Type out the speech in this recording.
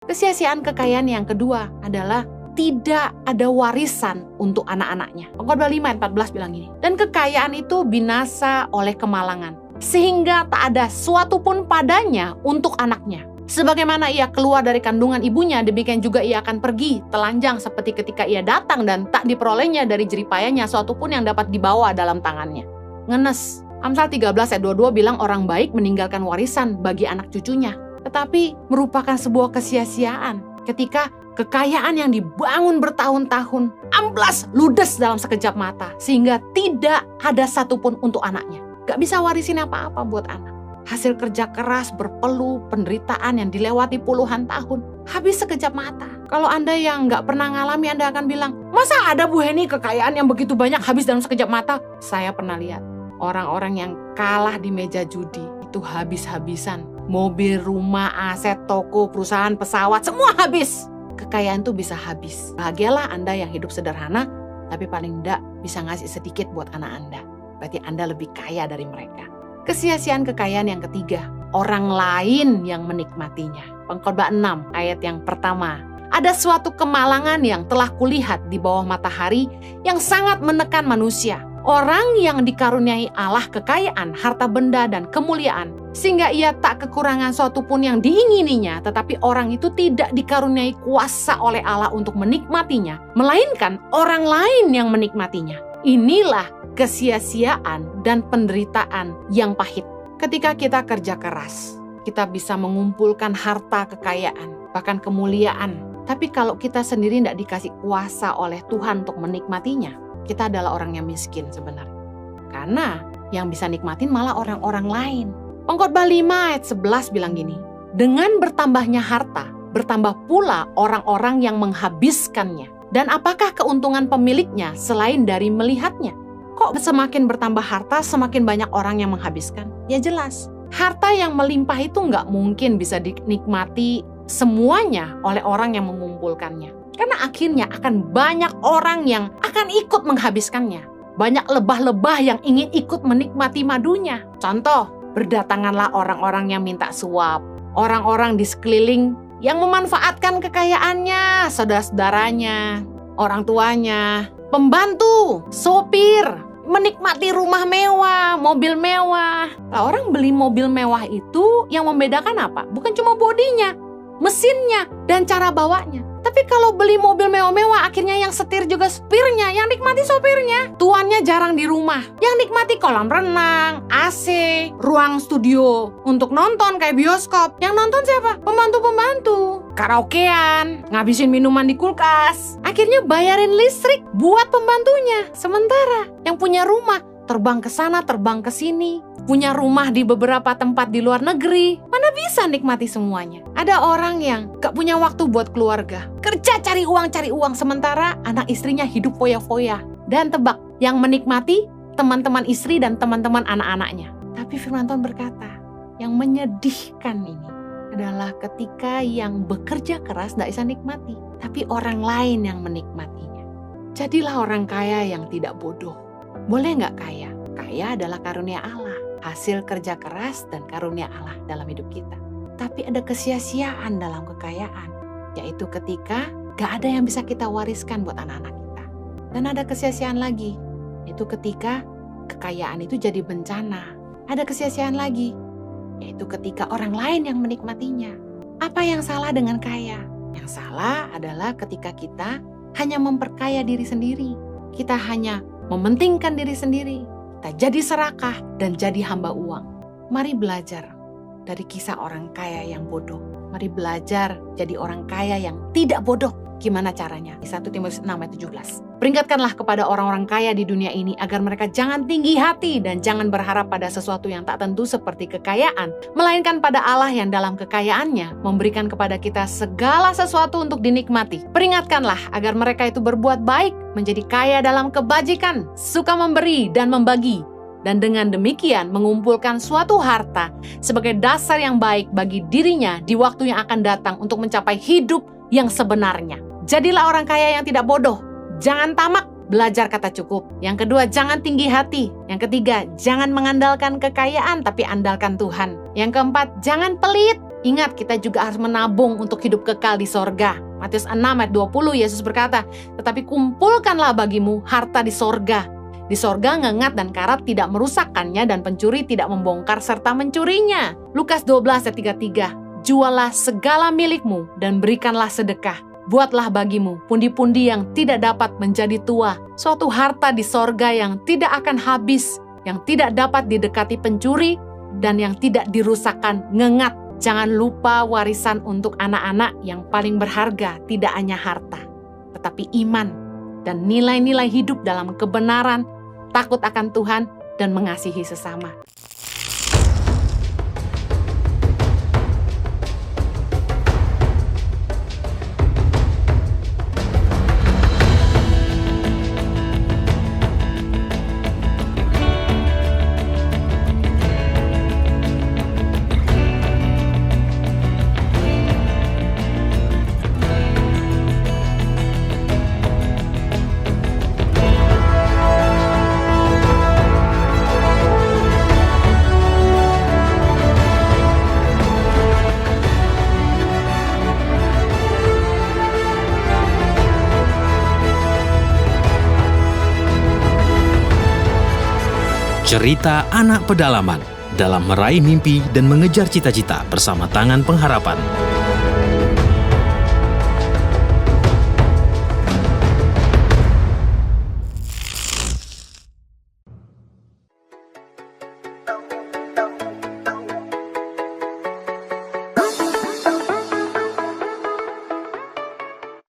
Kesia-siaan kekayaan yang kedua adalah tidak ada warisan untuk anak-anaknya. Pengkhotbah 5 ayat 14 bilang gini, dan kekayaan itu binasa oleh kemalangan, sehingga tak ada suatu pun padanya untuk anaknya. Sebagaimana ia keluar dari kandungan ibunya, demikian juga ia akan pergi telanjang seperti ketika ia datang, dan tak diperolehnya dari jeripayanya suatu pun yang dapat dibawa dalam tangannya. Ngenes. Amsal 13 ayat 22 bilang orang baik meninggalkan warisan bagi anak cucunya. Tetapi merupakan sebuah kesia-siaan ketika kekayaan yang dibangun bertahun-tahun amblas ludes dalam sekejap mata, sehingga tidak ada satupun untuk anaknya. Gak bisa warisin apa-apa buat anak. Hasil kerja keras, berpeluh, penderitaan yang dilewati puluhan tahun, habis sekejap mata. Kalau Anda yang gak pernah ngalami, Anda akan bilang, masa ada Bu Heni kekayaan yang begitu banyak habis dalam sekejap mata? Saya pernah lihat orang-orang yang kalah di meja judi itu habis-habisan. Mobil, rumah, aset, toko, perusahaan, pesawat, semua habis. Kekayaan itu bisa habis. Bahagialah Anda yang hidup sederhana, tapi paling enggak bisa ngasih sedikit buat anak Anda. Berarti Anda lebih kaya dari mereka. Kesia-siaan kekayaan yang ketiga, orang lain yang menikmatinya. Pengkhotbah 6 ayat yang pertama. Ada suatu kemalangan yang telah kulihat di bawah matahari yang sangat menekan manusia. Orang yang dikaruniai Allah kekayaan, harta benda, dan kemuliaan, sehingga ia tak kekurangan suatu pun yang diingininya, tetapi orang itu tidak dikaruniai kuasa oleh Allah untuk menikmatinya, melainkan orang lain yang menikmatinya. Inilah kesia-siaan dan penderitaan yang pahit. Ketika kita kerja keras, kita bisa mengumpulkan harta kekayaan, bahkan kemuliaan. Tapi kalau kita sendiri tidak dikasih kuasa oleh Tuhan untuk menikmatinya, kita adalah orang yang miskin sebenarnya. Karena yang bisa nikmatin malah orang-orang lain. Pengkhotbah 5 ayat 11 bilang gini, dengan bertambahnya harta, bertambah pula orang-orang yang menghabiskannya. Dan apakah keuntungan pemiliknya selain dari melihatnya? Kok semakin bertambah harta, semakin banyak orang yang menghabiskan? Ya jelas, harta yang melimpah itu nggak mungkin bisa dinikmati semuanya oleh orang yang mengumpulkannya. Karena akhirnya akan banyak orang yang akan ikut menghabiskannya. Banyak lebah-lebah yang ingin ikut menikmati madunya. Contoh, berdatanganlah orang-orang yang minta suap. Orang-orang di sekeliling yang memanfaatkan kekayaannya, saudara-saudaranya, orang tuanya, pembantu, sopir, menikmati rumah mewah, mobil mewah. Nah, orang beli mobil mewah itu yang membedakan apa? Bukan cuma bodinya, mesinnya, dan cara bawanya. Tapi kalau beli mobil mewah-mewah, akhirnya yang setir juga supirnya, yang nikmati sopirnya. Tuannya jarang di rumah, yang nikmati kolam renang, AC, ruang studio untuk nonton kayak bioskop. Yang nonton siapa? Pembantu-pembantu. Karaokean, ngabisin minuman di kulkas. Akhirnya bayarin listrik buat pembantunya. Sementara yang punya rumah terbang ke sana, terbang ke sini, punya rumah di beberapa tempat di luar negeri, mana bisa nikmati semuanya. Ada orang yang gak punya waktu buat keluarga, kerja cari uang, sementara anak istrinya hidup foya-foya. Dan tebak, yang menikmati teman-teman istri dan teman-teman anak-anaknya. Tapi firman Tuhan berkata, yang menyedihkan ini adalah ketika yang bekerja keras gak bisa nikmati, tapi orang lain yang menikmatinya. Jadilah orang kaya yang tidak bodoh. Boleh nggak kaya? Kaya adalah karunia Allah, hasil kerja keras dan karunia Allah dalam hidup kita. Tapi ada kesia-siaan dalam kekayaan, yaitu ketika gak ada yang bisa kita wariskan buat anak-anak kita. Dan ada kesia-siaan lagi, yaitu ketika kekayaan itu jadi bencana. Ada kesia-siaan lagi, yaitu ketika orang lain yang menikmatinya. Apa yang salah dengan kaya? Yang salah adalah ketika kita hanya memperkaya diri sendiri. Kita hanya mementingkan diri sendiri, kita jadi serakah dan jadi hamba uang. Mari belajar dari kisah orang kaya yang bodoh. Mari belajar jadi orang kaya yang tidak bodoh. Gimana caranya? Di 1 Timotius 6 ayat 17. Peringatkanlah kepada orang-orang kaya di dunia ini agar mereka jangan tinggi hati dan jangan berharap pada sesuatu yang tak tentu seperti kekayaan, melainkan pada Allah yang dalam kekayaannya memberikan kepada kita segala sesuatu untuk dinikmati. Peringatkanlah agar mereka itu berbuat baik, menjadi kaya dalam kebajikan, suka memberi dan membagi, dan dengan demikian mengumpulkan suatu harta sebagai dasar yang baik bagi dirinya di waktu yang akan datang untuk mencapai hidup yang sebenarnya. Jadilah orang kaya yang tidak bodoh. Jangan tamak, belajar kata cukup. Yang kedua, jangan tinggi hati. Yang ketiga, jangan mengandalkan kekayaan tapi andalkan Tuhan. Yang keempat, jangan pelit. Ingat, kita juga harus menabung untuk hidup kekal di sorga. Matius 6 ayat 20, Yesus berkata, tetapi kumpulkanlah bagimu harta di sorga. Di sorga ngengat dan karat tidak merusakkannya dan pencuri tidak membongkar serta mencurinya. Lukas 12 ayat 33, jualah segala milikmu dan berikanlah sedekah. Buatlah bagimu pundi-pundi yang tidak dapat menjadi tua, suatu harta di sorga yang tidak akan habis, yang tidak dapat didekati pencuri, dan yang tidak dirusakkan ngengat. Jangan lupa warisan untuk anak-anak yang paling berharga tidak hanya harta, tetapi iman dan nilai-nilai hidup dalam kebenaran, takut akan Tuhan, dan mengasihi sesama. Cerita anak pedalaman dalam meraih mimpi dan mengejar cita-cita bersama Tangan Pengharapan.